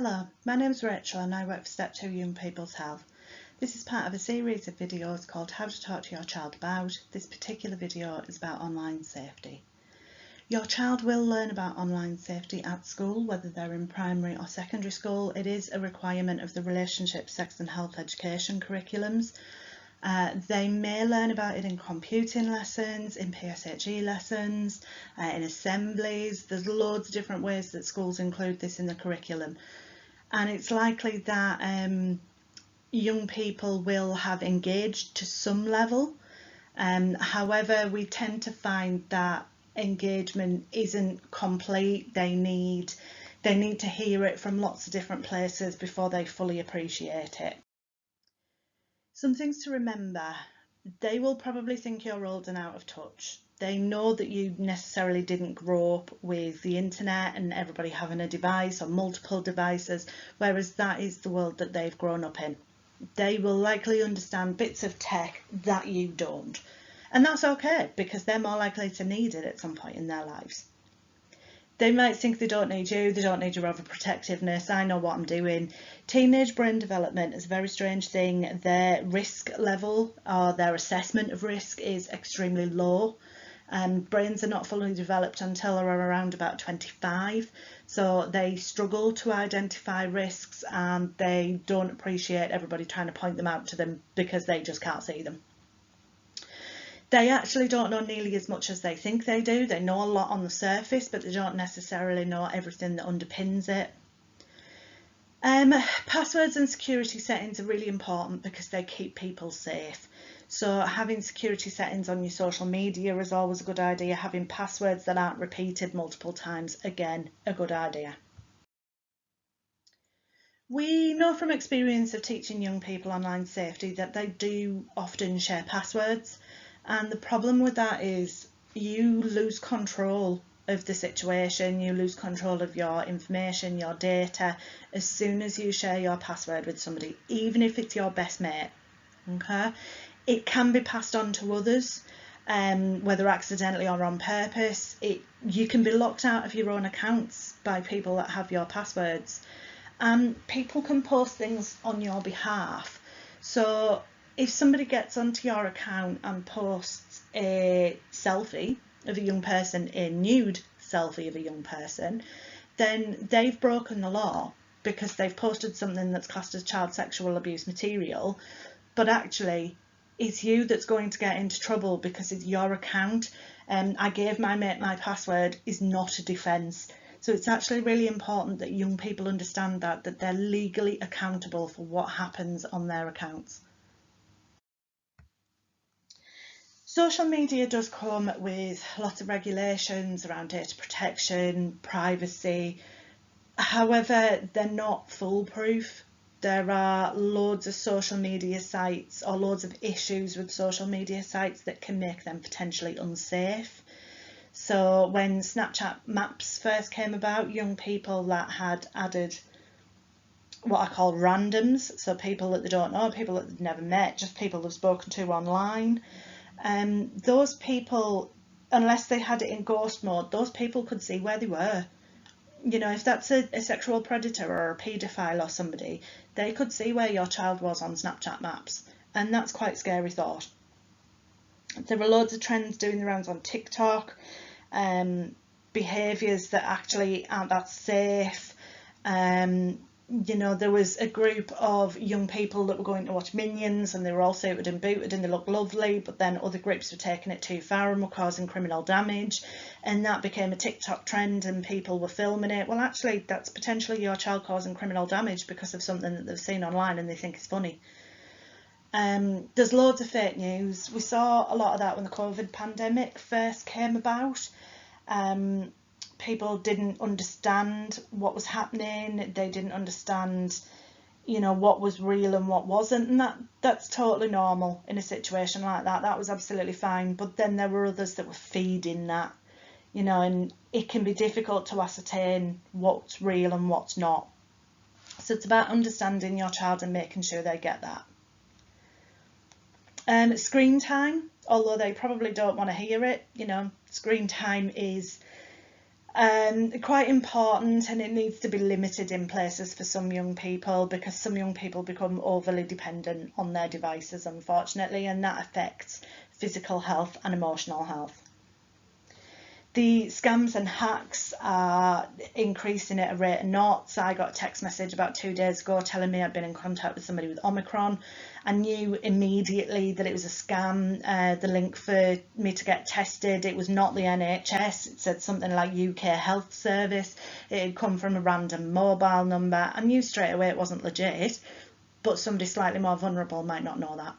Hello, my name is Rachel and I work for Step 2 Young People's Health. This is part of a series of videos called How to Talk to Your Child About. This particular video is about online safety. Your child will learn about online safety at school, whether they're in primary or secondary school. It is a requirement of the relationship, sex and health education curriculums. They may learn about it in computing lessons, in PSHE lessons, in assemblies. There's loads of different ways that schools include this in the curriculum. And it's likely that young people will have engaged to some level. However, we tend to find that engagement isn't complete. They need to hear it from lots of different places before they fully appreciate it. Some things to remember: they will probably think you're old and out of touch. They know that you necessarily didn't grow up with the internet and everybody having a device or multiple devices, whereas that is the world that they've grown up in. They will likely understand bits of tech that you don't. And that's okay, because they're more likely to need it at some point in their lives. They might think they don't need you, they don't need your overprotectiveness, I know what I'm doing. Teenage brain development is a very strange thing. Their risk level or their assessment of risk is extremely low. Brains are not fully developed until they're around about 25, so they struggle to identify risks and they don't appreciate everybody trying to point them out to them because they just can't see them. They actually don't know nearly as much as they think they do. They know a lot on the surface, but they don't necessarily know everything that underpins it. Passwords and security settings are really important because they keep people safe. So having security settings on your social media is always a good idea. Having passwords that aren't repeated multiple times, again, a good idea. We know from experience of teaching young people online safety that they do often share passwords. And the problem with that is you lose control of the situation, you lose control of your information, your data, as soon as you share your password with somebody, even if it's your best mate. Okay? It can be passed on to others, whether accidentally or on purpose. You can be locked out of your own accounts by people that have your passwords. People can post things on your behalf. So if somebody gets onto your account and posts a selfie of a young person, a nude selfie of a young person, then they've broken the law because they've posted something that's classed as child sexual abuse material, but actually it's you that's going to get into trouble because it's your account. I gave my mate my password is not a defence. So it's actually really important that young people understand that they're legally accountable for what happens on their accounts. Social media does come with lots of regulations around data protection, privacy. However, they're not foolproof. There are loads of social media sites or loads of issues with social media sites that can make them potentially unsafe. So when Snapchat maps first came about, young people that had added what I call randoms, so people that they don't know, people that they've never met, just people they've spoken to online, those people, unless they had it in ghost mode, those people could see where they were. You know, if that's a sexual predator or a paedophile or somebody, they could see where your child was on Snapchat maps, and that's quite a scary thought. There are loads of trends doing the rounds on TikTok, behaviours that actually aren't that safe. You know, there was a group of young people that were going to watch Minions and they were all suited and booted and they looked lovely, but then other groups were taking it too far and were causing criminal damage, and that became a TikTok trend and people were filming it. Well, actually that's potentially your child causing criminal damage because of something that they've seen online and they think is funny. There's loads of fake news. We saw a lot of that when the COVID pandemic first came about. People didn't understand what was happening. They didn't understand, you know, what was real and what wasn't, and that's totally normal in a situation like that. That was absolutely fine. But then there were others that were feeding that, you know, and it can be difficult to ascertain what's real and what's not. So it's about understanding your child and making sure they get that. Screen time, although they probably don't want to hear it, you know, screen time is Quite important, and it needs to be limited in places for some young people, because some young people become overly dependent on their devices, unfortunately, and that affects physical health and emotional health. The scams and hacks are increasing at a rate of knots. I got a text message about 2 days ago telling me I'd been in contact with somebody with Omicron. I knew immediately that it was a scam. The link for me to get tested, it was not the NHS. It said something like UK Health Service. It had come from a random mobile number. I knew straight away it wasn't legit, but somebody slightly more vulnerable might not know that.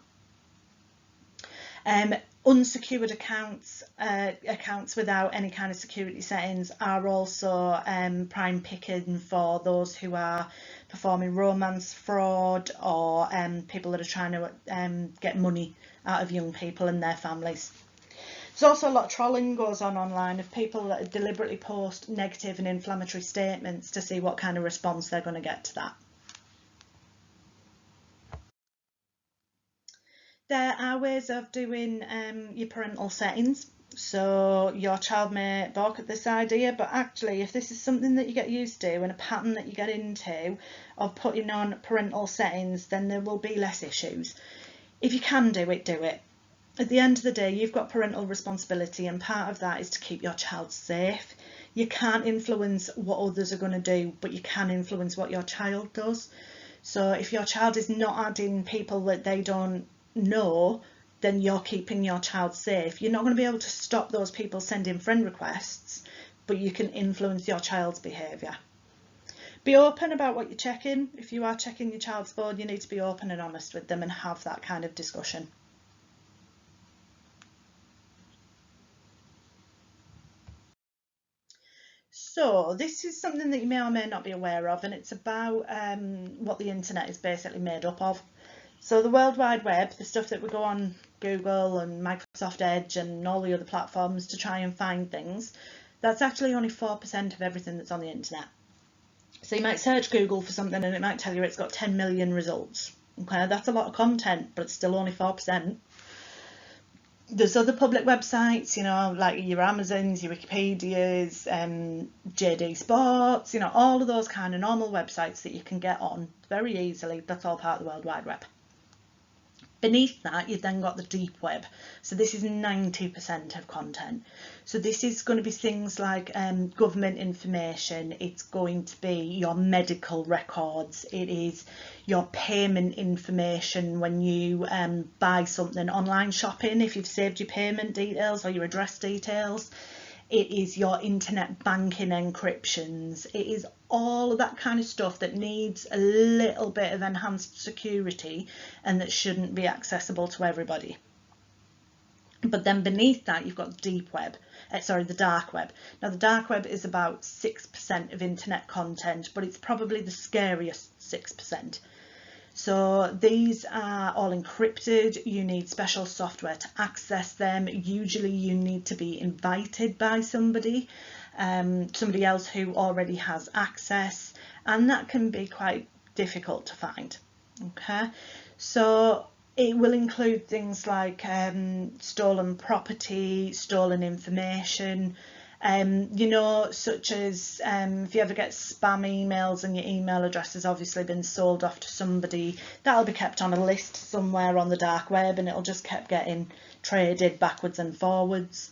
Unsecured accounts without any kind of security settings are also prime picking for those who are performing romance fraud, or people that are trying to get money out of young people and their families. There's also a lot of trolling goes on online of people that deliberately post negative and inflammatory statements to see what kind of response they're going to get to that. There are ways of doing your parental settings. So your child may balk at this idea, but actually if this is something that you get used to and a pattern that you get into of putting on parental settings, then there will be less issues. If you can do it, do it. At the end of the day, you've got parental responsibility, and part of that is to keep your child safe. You can't influence what others are going to do, but you can influence what your child does. So if your child is not adding people that they don't know, then you're keeping your child safe. You're not going to be able to stop those people sending friend requests, but you can influence your child's behaviour. Be open about what you're checking. If you are checking your child's phone, you need to be open and honest with them and have that kind of discussion. So this is something that you may or may not be aware of, and it's about what the internet is basically made up of. So the World Wide Web, the stuff that we go on Google and Microsoft Edge and all the other platforms to try and find things, that's actually only 4% of everything that's on the internet. So you might search Google for something and it might tell you it's got 10 million results. Okay, that's a lot of content, but it's still only 4%. There's other public websites, you know, like your Amazons, your Wikipedias, JD Sports, you know, all of those kind of normal websites that you can get on very easily. That's all part of the World Wide Web. Beneath that, you've then got the deep web. So this is 90% of content. So this is going to be things like government information. It's going to be your medical records. It is your payment information when you buy something, online shopping, if you've saved your payment details or your address details. It is your internet banking encryptions. It is all of that kind of stuff that needs a little bit of enhanced security and that shouldn't be accessible to everybody. But then beneath that, you've got the dark web. Now the dark web is about 6% of internet content, but it's probably the scariest 6%. So these are all encrypted. You need special software to access them. Usually you need to be invited by somebody else who already has access, and that can be quite difficult to find. Okay, so it will include things like stolen property, stolen information, you know, such as if you ever get spam emails and your email address has obviously been sold off to somebody, that'll be kept on a list somewhere on the dark web, and it'll just keep getting traded backwards and forwards.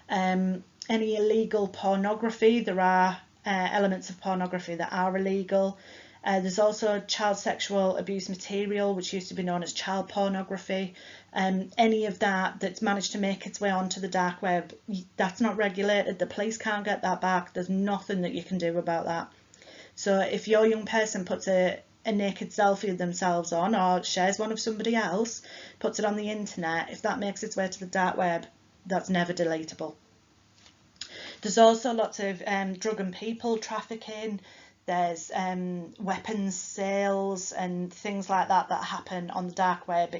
Any illegal pornography, there are elements of pornography that are illegal. There's also child sexual abuse material, which used to be known as child pornography. Any of that that's managed to make its way onto the dark web, that's not regulated. The police can't get that back. There's nothing that you can do about that. So if your young person puts a naked selfie of themselves on, or shares one of somebody else, puts it on the internet, if that makes its way to the dark web, that's never deletable. There's also lots of drug and people trafficking. There's weapons sales and things like that that happen on the dark web.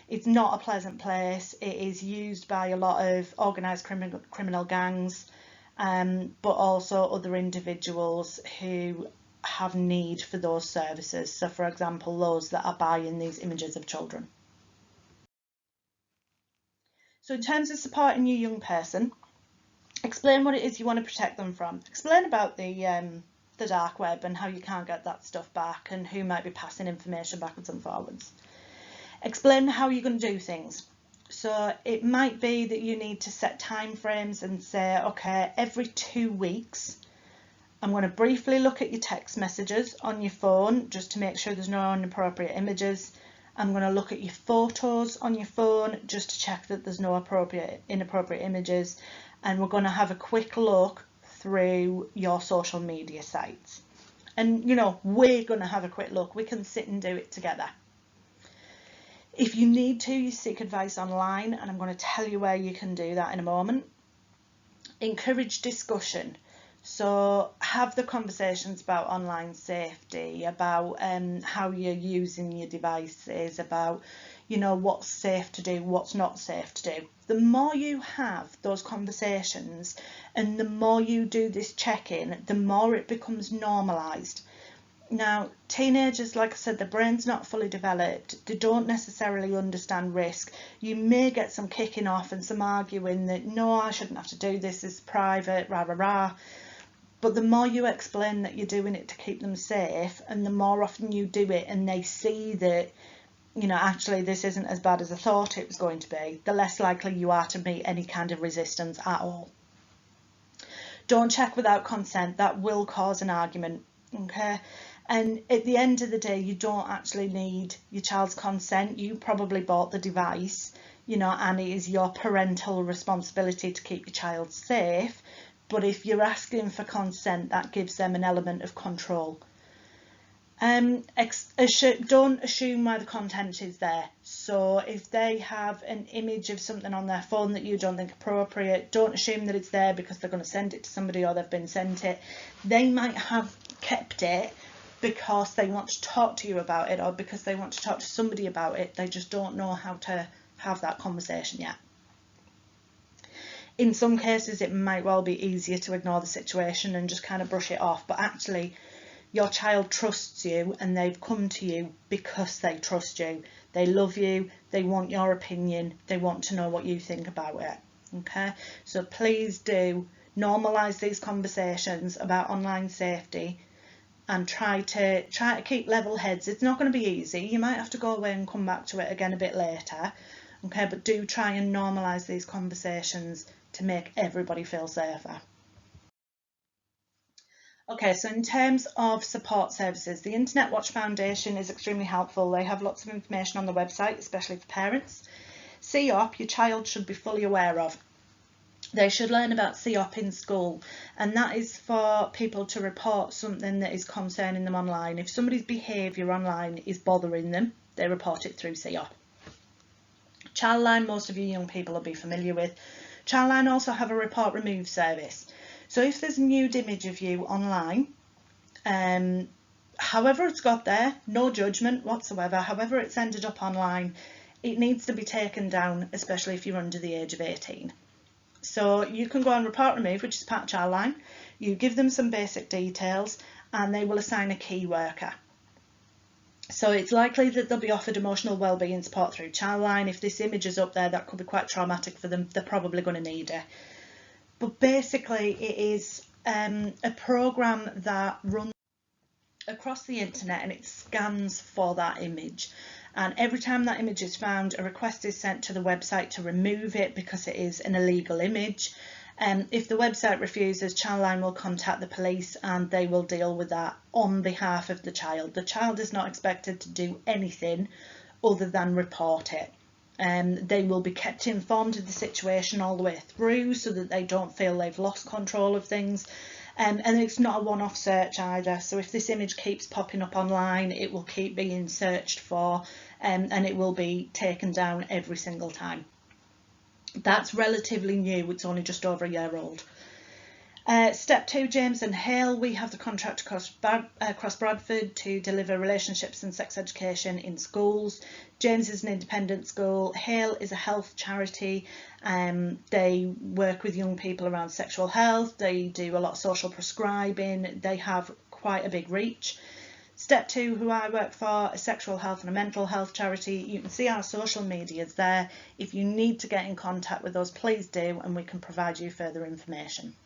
It's not a pleasant place. It is used by a lot of organised criminal gangs, but also other individuals who have need for those services. So for example, those that are buying these images of children. So in terms of supporting your young person, Explain what it is you want to protect them from. Explain about the dark web and how you can't get that stuff back and who might be passing information backwards and forwards. Explain how you're going to do things. So it might be that you need to set time frames and say, okay, every 2 weeks I'm going to briefly look at your text messages on your phone just to make sure there's no inappropriate images. I'm going to look at your photos on your phone just to check that there's no inappropriate images. And we're going to have a quick look through your social media sites. And, you know, we're going to have a quick look. We can sit and do it together. If you need to, you seek advice online, and I'm going to tell you where you can do that in a moment. Encourage discussion. So have the conversations about online safety, about how you're using your devices, about, you know, what's safe to do, what's not safe to do. The more you have those conversations and the more you do this check-in, the more it becomes normalised. Now, teenagers, like I said, their brain's not fully developed. They don't necessarily understand risk. You may get some kicking off and some arguing that, no, I shouldn't have to do this, it's private, rah, rah, rah. But the more you explain that you're doing it to keep them safe, and the more often you do it and they see that, you know, actually this isn't as bad as I thought it was going to be, the less likely you are to meet any kind of resistance at all. Don't check without consent. That will cause an argument, okay? And at the end of the day, you don't actually need your child's consent. You probably bought the device, you know, and it is your parental responsibility to keep your child safe. But if you're asking for consent, that gives them an element of control. Don't assume why the content is there. So if they have an image of something on their phone that you don't think appropriate, don't assume that it's there because they're going to send it to somebody or they've been sent it. They might have kept it because they want to talk to you about it or because they want to talk to somebody about it. They just don't know how to have that conversation yet. In some cases, it might well be easier to ignore the situation and just kind of brush it off, but actually your child trusts you and they've come to you because they trust you. They love you, they want your opinion, they want to know what you think about it. Okay, so please do normalise these conversations about online safety and try to keep level heads. It's not going to be easy. You might have to go away and come back to it again a bit later. Okay, but do try and normalise these conversations to make everybody feel safer. Okay, so in terms of support services, the Internet Watch Foundation is extremely helpful. They have lots of information on the website, especially for parents. COP, your child should be fully aware of. They should learn about COP in school, and that is for people to report something that is concerning them online. If somebody's behaviour online is bothering them, they report it through COP. Childline, most of you young people will be familiar with. Childline also have a report remove service. So if there's a nude image of you online, however it's got there, no judgment whatsoever, however it's ended up online, it needs to be taken down, especially if you're under the age of 18. So you can go on report remove, which is part of Childline. You give them some basic details and they will assign a key worker. So it's likely that they'll be offered emotional wellbeing support through Childline. If this image is up there, that could be quite traumatic for them. They're probably going to need it. But basically it is a programme that runs across the internet and it scans for that image. And every time that image is found, a request is sent to the website to remove it because it is an illegal image. If the website refuses, Childline will contact the police and they will deal with that on behalf of the child. The child is not expected to do anything other than report it. They will be kept informed of the situation all the way through so that they don't feel they've lost control of things. And it's not a one-off search either. So if this image keeps popping up online, it will keep being searched for and it will be taken down every single time. That's relatively new, it's only just over a year old. Step 2, James and Hale, we have the contract across Bradford to deliver relationships and sex education in schools. James is an independent school, Hale is a health charity. They work with young people around sexual health, they do a lot of social prescribing, they have quite a big reach. Step 2, who I work for, a sexual health and a mental health charity. You can see our social medias there. If you need to get in contact with us, please do, and we can provide you further information.